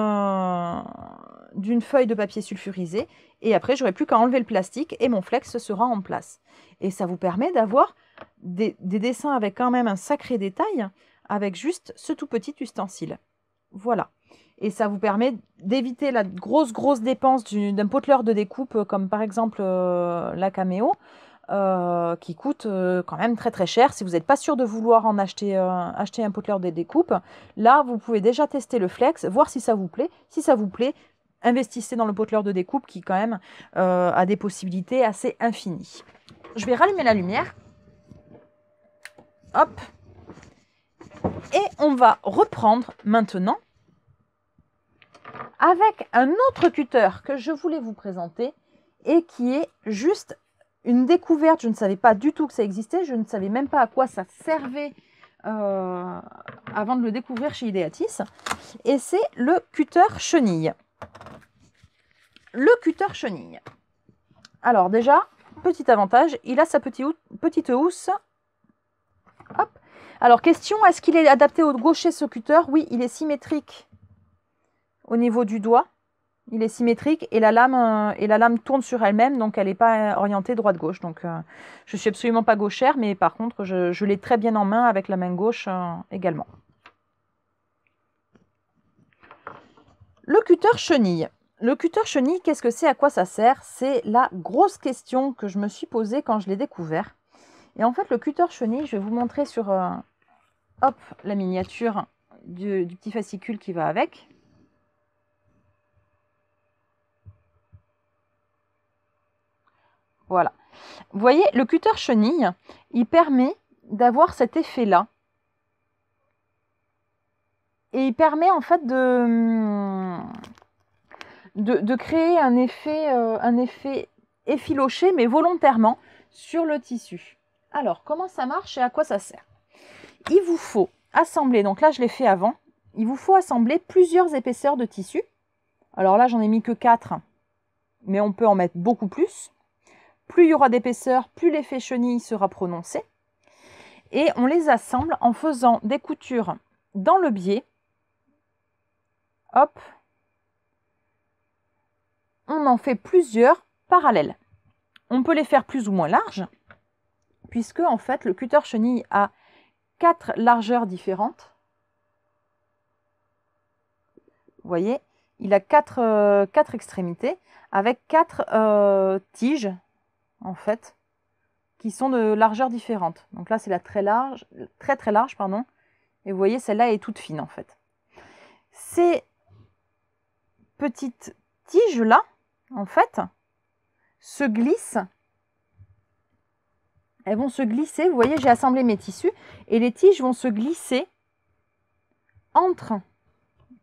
feuille de papier sulfurisé. Et après, j'aurai plus qu'à enlever le plastique et mon flex sera en place. Et ça vous permet d'avoir des dessins avec quand même un sacré détail avec juste ce tout petit ustensile. Voilà. Et ça vous permet d'éviter la grosse dépense d'un poteleur de découpe, comme par exemple la Cameo, qui coûte quand même très cher. Si vous n'êtes pas sûr de vouloir en acheter un poteleur de découpe, là vous pouvez déjà tester le Flex, voir si ça vous plaît. Si ça vous plaît, investissez dans le poteleur de découpe qui quand même a des possibilités assez infinies. Je vais rallumer la lumière. Hop. Et on va reprendre maintenant avec un autre cutter que je voulais vous présenter et qui est juste une découverte. Je ne savais pas du tout que ça existait, je ne savais même pas à quoi ça servait avant de le découvrir chez Ideatis. Et c'est le cutter chenille. Le cutter chenille. Alors déjà, petit avantage, il a sa petite housse. Hop. Alors question, est-ce qu'il est adapté au gaucher ce cutter? Oui, il est symétrique au niveau du doigt. Il est symétrique et la lame tourne sur elle-même, donc elle n'est pas orientée droite-gauche. Donc je suis absolument pas gauchère, mais par contre je l'ai très bien en main avec la main gauche également. Le cutter chenille. Le cutter chenille, qu'est-ce que c'est? À quoi ça sert? C'est la grosse question que je me suis posée quand je l'ai découvert. Et en fait, le cutter chenille, je vais vous montrer sur hop, la miniature du petit fascicule qui va avec. Voilà. Vous voyez, le cutter chenille, il permet d'avoir cet effet-là. Et il permet en fait de créer un effet effiloché, mais volontairement, sur le tissu. Alors, comment ça marche et à quoi ça sert? Il vous faut assembler, donc là je l'ai fait avant, il vous faut assembler plusieurs épaisseurs de tissu. Alors là, j'en ai mis que 4, mais on peut en mettre beaucoup plus. Plus il y aura d'épaisseur, plus l'effet chenille sera prononcé. Et on les assemble en faisant des coutures dans le biais. Hop. On en fait plusieurs parallèles. On peut les faire plus ou moins larges, puisque en fait le cutter chenille a 4 largeurs différentes. Vous voyez, il a 4 extrémités avec 4 tiges en fait, qui sont de largeurs différentes. Donc là, c'est la très large, pardon. Et vous voyez, celle-là est toute fine en fait. Ces petites tiges-là, en fait, se glissent. Elles vont se glisser. Vous voyez, j'ai assemblé mes tissus et les tiges vont se glisser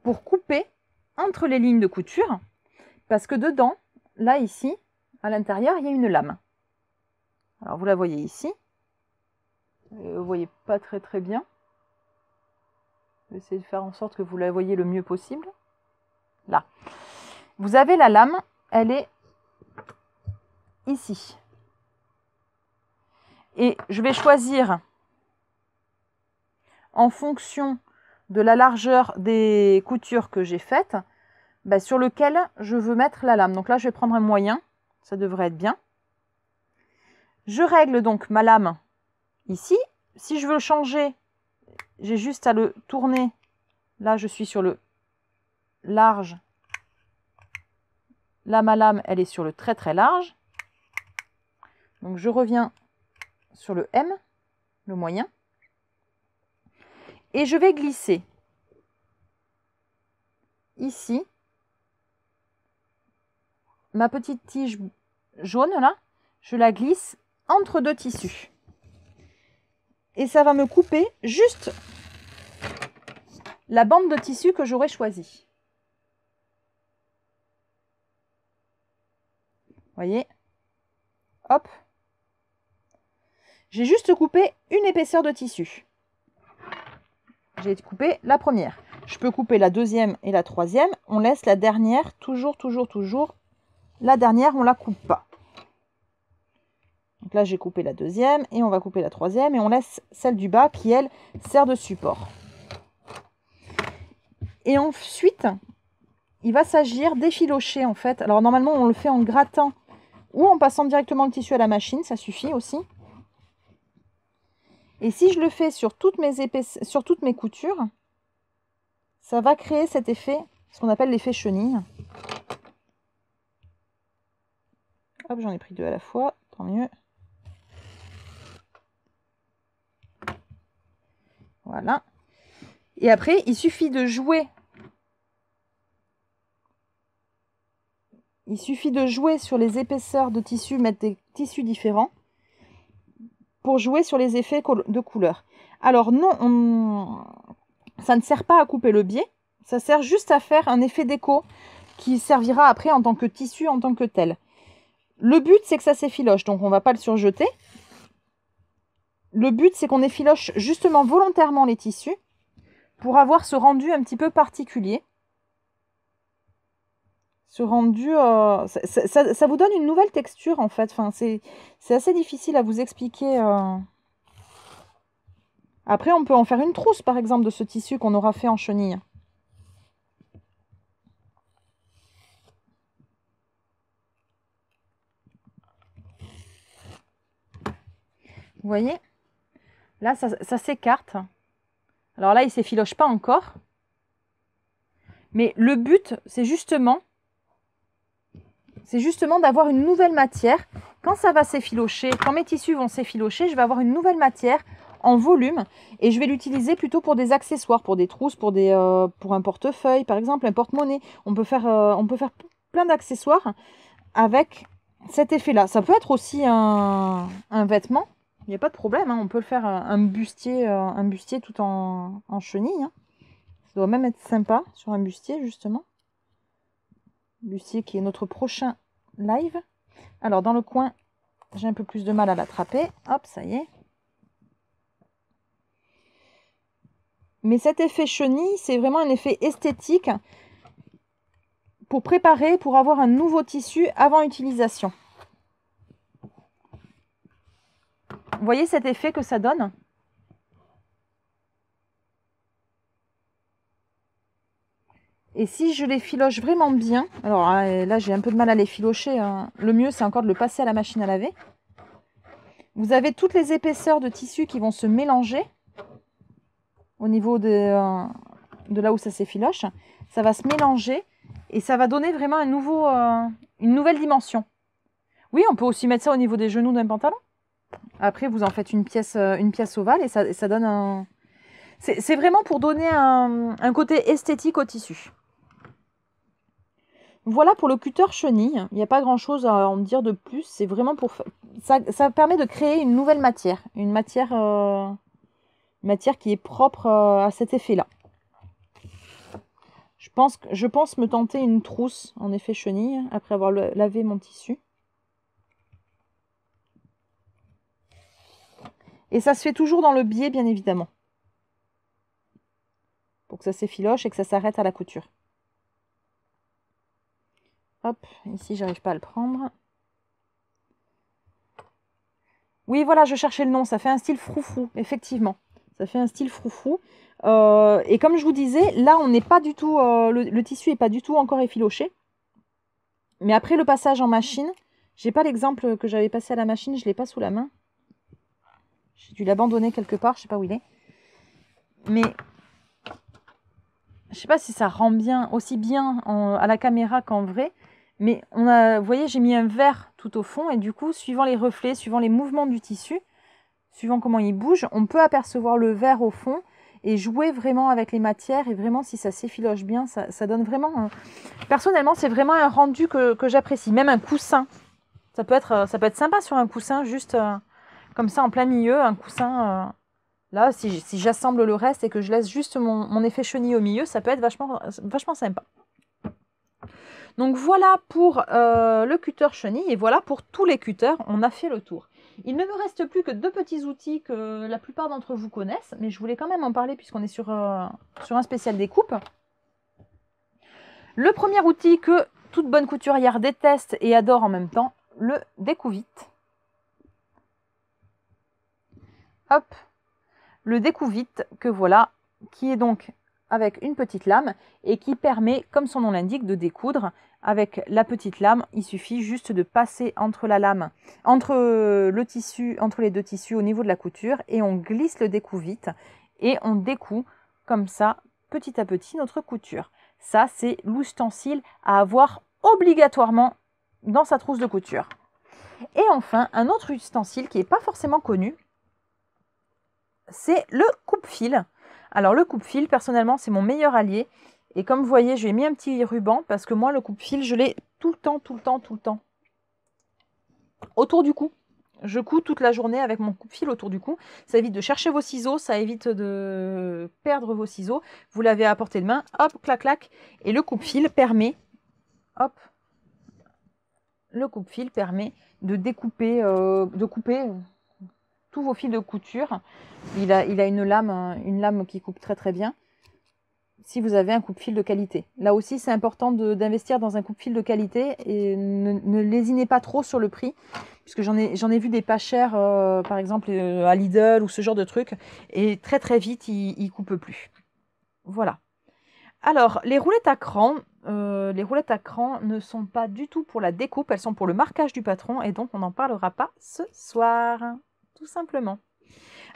pour couper entre les lignes de couture, parce que dedans, là ici, à l'intérieur, il y a une lame. Alors vous la voyez ici. Vous voyez pas très bien. Je vais essayer de faire en sorte que vous la voyez le mieux possible. Là. Vous avez la lame, elle est ici. Et je vais choisir en fonction de la largeur des coutures que j'ai faites, sur lequel je veux mettre la lame. Donc là, je vais prendre un moyen, ça devrait être bien. Je règle donc ma lame ici. Si je veux le changer, j'ai juste à le tourner. Là, je suis sur le large. Là, ma lame, elle est sur le très large. Donc, je reviens sur le M, le moyen. Et je vais glisser ici ma petite tige jaune, là. Je la glisse entre 2 tissus. Et ça va me couper juste la bande de tissu que j'aurais choisie. Vous voyez? Hop. J'ai juste coupé une épaisseur de tissu. J'ai coupé la première. Je peux couper la deuxième et la troisième. On laisse la dernière, toujours. La dernière, on ne la coupe pas. Donc là, j'ai coupé la deuxième et on va couper la troisième et on laisse celle du bas qui, elle, sert de support. Et ensuite, il va s'agir d'effilocher en fait. Alors normalement, on le fait en grattant ou en passant directement le tissu à la machine, ça suffit aussi. Et si je le fais sur toutes mes coutures, ça va créer cet effet ce qu'on appelle l'effet chenille. Hop, j'en ai pris 2 à la fois, tant mieux. Voilà. Et après, il suffit de jouer. Il suffit de jouer sur les épaisseurs de tissu, mettre des tissus différents pour jouer sur les effets de couleur. Alors non, ça ne sert pas à couper le biais, ça sert juste à faire un effet déco qui servira après en tant que tissu, en tant que tel. Le but, c'est que ça s'effiloche, donc on ne va pas le surjeter. Le but, c'est qu'on effiloche justement volontairement les tissus pour avoir ce rendu un petit peu particulier. Ce rendu, ça vous donne une nouvelle texture en fait. Enfin, c'est assez difficile à vous expliquer. Après, on peut en faire une trousse par exemple de ce tissu qu'on aura fait en chenille. Vous voyez? Là, ça s'écarte. Alors là, il ne s'effiloche pas encore. Mais le but, c'est justement d'avoir une nouvelle matière. Quand ça va s'effilocher, quand mes tissus vont s'effilocher, je vais avoir une nouvelle matière en volume et je vais l'utiliser plutôt pour des accessoires, pour des trousses, pour un portefeuille, par exemple, un porte-monnaie. On peut faire plein d'accessoires avec cet effet-là. Ça peut être aussi un vêtement, il n'y a pas de problème, hein. On peut le faire un bustier tout en chenille, hein. Ça doit même être sympa sur un bustier, justement. Bustier qui est notre prochain live. Alors, dans le coin, j'ai un peu plus de mal à l'attraper. Hop, ça y est. Mais cet effet chenille, c'est vraiment un effet esthétique pour préparer, pour avoir un nouveau tissu avant utilisation. Vous voyez cet effet que ça donne ? Et si je les filoche vraiment bien, alors là j'ai un peu de mal à les filocher, hein. Le mieux c'est encore de le passer à la machine à laver. Vous avez toutes les épaisseurs de tissu qui vont se mélanger au niveau de là où ça s'effiloche. Ça va se mélanger et ça va donner vraiment une nouvelle dimension. Oui, on peut aussi mettre ça au niveau des genoux d'un pantalon. Après vous en faites une pièce ovale et ça donne un... C'est vraiment pour donner un côté esthétique au tissu. Voilà pour le cutter chenille. Il n'y a pas grand chose à en dire de plus. C'est vraiment pour... Ça permet de créer une nouvelle matière. Une matière qui est propre à cet effet-là. Je pense me tenter une trousse en effet chenille après avoir lavé mon tissu. Et ça se fait toujours dans le biais, bien évidemment. Pour que ça s'effiloche et que ça s'arrête à la couture. Hop, ici, j'arrive pas à le prendre. Oui, voilà, je cherchais le nom. Ça fait un style froufrou, effectivement. Ça fait un style froufrou. Et comme je vous disais, là, on n'est pas du tout... le tissu n'est pas du tout encore effiloché. Mais après le passage en machine, j'ai pas l'exemple que j'avais passé à la machine, je ne l'ai pas sous la main. J'ai dû l'abandonner quelque part, je sais pas où il est. Mais je sais pas si ça rend bien, aussi bien à la caméra qu'en vrai. Mais vous voyez, j'ai mis un vert tout au fond et du coup, suivant les reflets, suivant les mouvements du tissu, suivant comment il bouge, on peut apercevoir le vert au fond et jouer vraiment avec les matières. Et vraiment, si ça s'effiloche bien, ça donne vraiment... Personnellement, c'est vraiment un rendu que j'apprécie. Même un coussin. Ça peut être sympa sur un coussin, juste comme ça en plein milieu. Un coussin... Là, si j'assemble le reste et que je laisse juste mon effet chenille au milieu, ça peut être vachement sympa. Donc voilà pour le cutter chenille et voilà pour tous les cutters, on a fait le tour. Il ne me reste plus que 2 petits outils que la plupart d'entre vous connaissent, mais je voulais quand même en parler puisqu'on est sur un spécial découpe. Le premier outil que toute bonne couturière déteste et adore en même temps, le découvite. Hop, le découvite que voilà, qui est donc avec une petite lame et qui permet, comme son nom l'indique, de découdre. Avec la petite lame, il suffit juste de passer entre la lame, entre les 2 tissus au niveau de la couture et on glisse le découvite et on découd comme ça, petit à petit, notre couture. Ça, c'est l'ustensile à avoir obligatoirement dans sa trousse de couture. Et enfin, un autre ustensile qui n'est pas forcément connu, c'est le coupe-fil. Alors le coupe-fil, personnellement, c'est mon meilleur allié. Et comme vous voyez, je lui ai mis un petit ruban parce que moi, le coupe-fil, je l'ai tout le temps autour du cou. Je couds toute la journée avec mon coupe-fil autour du cou. Ça évite de chercher vos ciseaux, ça évite de perdre vos ciseaux. Vous l'avez à portée de main, hop, clac, clac. Et le coupe-fil permet, hop, le coupe-fil permet de découper, de couper tous vos fils de couture. Il a une lame qui coupe très très bien. Si vous avez un coupe-fil de qualité. Là aussi, c'est important d'investir dans un coupe-fil de qualité et ne lésinez pas trop sur le prix, puisque j'en ai vu des pas chers, par exemple à Lidl ou ce genre de truc, et très très vite, ils ne coupent plus. Voilà. Alors, les roulettes à cran ne sont pas du tout pour la découpe, elles sont pour le marquage du patron, et donc on n'en parlera pas ce soir, tout simplement.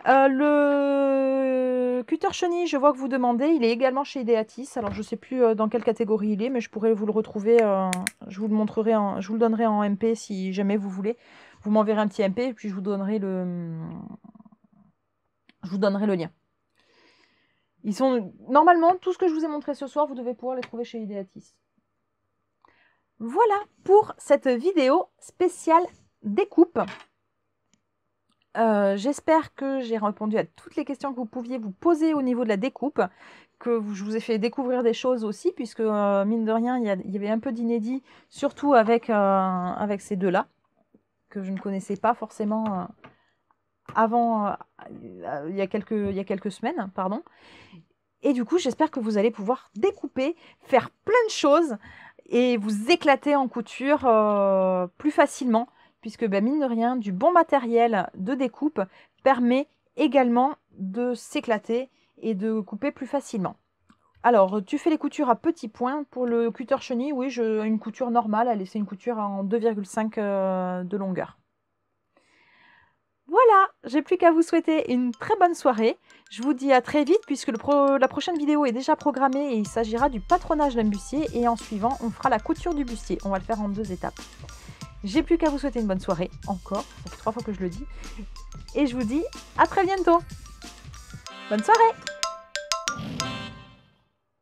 Le cutter chenille, je vois que vous demandez, il est également chez Ideatis. Alors je ne sais plus dans quelle catégorie il est, mais je pourrais vous le retrouver, je vous le montrerai, je vous le donnerai en MP si jamais vous voulez. Vous m'enverrez un petit MP et puis je vous donnerai le lien. Ils sont normalement, tout ce que je vous ai montré ce soir, vous devez pouvoir les trouver chez Ideatis. Voilà pour cette vidéo spéciale découpe. J'espère que j'ai répondu à toutes les questions que vous pouviez vous poser au niveau de la découpe, que je vous ai fait découvrir des choses aussi, puisque mine de rien, il y avait un peu d'inédit, surtout avec ces deux-là, que je ne connaissais pas forcément avant, il y a quelques semaines, pardon. Et du coup, j'espère que vous allez pouvoir découper, faire plein de choses et vous éclater en couture plus facilement, puisque mine de rien, du bon matériel de découpe permet également de s'éclater et de couper plus facilement. Alors, tu fais les coutures à petits points. Pour le cutter chenille, oui, une couture normale, c'est une couture en 2,5 de longueur. Voilà, j'ai plus qu'à vous souhaiter une très bonne soirée. Je vous dis à très vite puisque la prochaine vidéo est déjà programmée et il s'agira du patronage d'un bustier et en suivant, on fera la couture du bustier. On va le faire en 2 étapes. J'ai plus qu'à vous souhaiter une bonne soirée, encore, ça fait 3 fois que je le dis. Et je vous dis à très bientôt. Bonne soirée!